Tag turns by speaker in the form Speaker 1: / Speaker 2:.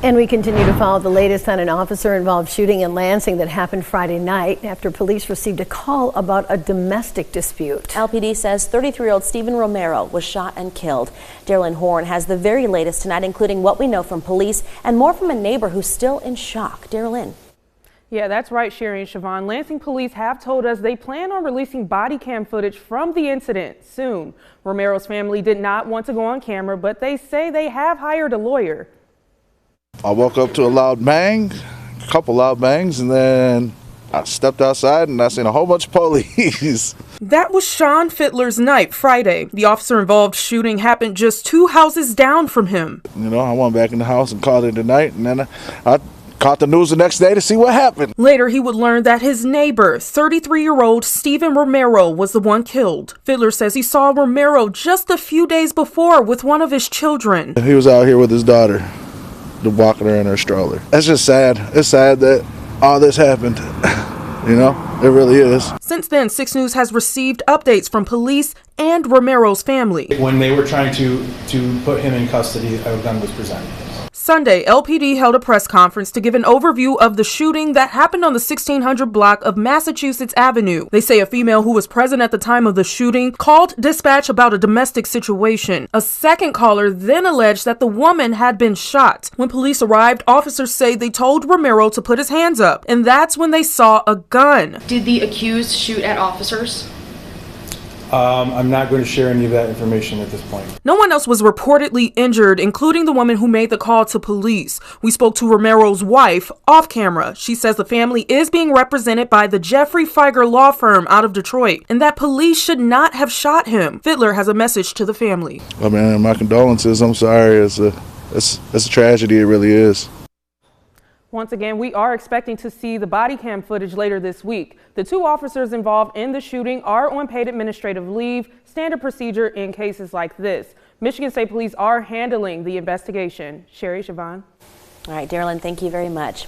Speaker 1: And we continue to follow the latest on an officer-involved shooting in Lansing that happened Friday night after police received a call about a domestic dispute.
Speaker 2: LPD says 33-year-old Stephen Romero was shot and killed. Darylyn Horn has the very latest tonight, including what we know from police and more from a neighbor who's still in shock. Darylyn.
Speaker 3: Yeah, that's right, Sherry and Siobhan. Lansing police have told us they plan on releasing body cam footage from the incident soon. Romero's family did not want to go on camera, but they say they have hired a lawyer.
Speaker 4: I woke up to a loud bang, a couple loud bangs, and then I stepped outside and I seen a whole bunch of police.
Speaker 5: That was Sean Fittler's night Friday. The officer-involved shooting happened just 2 houses down from him.
Speaker 4: You know, I went back in the house and called it a night, and then I caught the news the next day to see what happened.
Speaker 5: Later, he would learn that his neighbor, 33-year-old Stephen Romero, was the one killed. Fittler says he saw Romero just a few days before with one of his children.
Speaker 4: He was out here with his daughter, walking her in her stroller. It's just sad. It's sad that all this happened. You know, it really is.
Speaker 5: Since then, 6 News has received updates from police and Romero's family.
Speaker 6: When they were trying to put him in custody, a gun was presented.
Speaker 5: Sunday, LPD held a press conference to give an overview of the shooting that happened on the 1600 block of Massachusetts Avenue. They say a female who was present at the time of the shooting called dispatch about a domestic situation. A second caller then alleged that the woman had been shot. When police arrived, officers say they told Romero to put his hands up, and that's when they saw a gun.
Speaker 7: Did the accused shoot at officers?
Speaker 6: I'm not going to share any of that information at this point.
Speaker 5: No one else was reportedly injured, including the woman who made the call to police. We spoke to Romero's wife off camera. She says the family is being represented by the Jeffrey Feiger law firm out of Detroit, and that police should not have shot him. Fittler has a message to the family.
Speaker 4: I mean, my condolences. I'm sorry. It's a tragedy. It really is.
Speaker 3: Once again, we are expecting to see the body cam footage later this week. The 2 officers involved in the shooting are on paid administrative leave, standard procedure in cases like this. Michigan State Police are handling the investigation. Sherry, Siobhan.
Speaker 2: All right, Darylyn, thank you very much.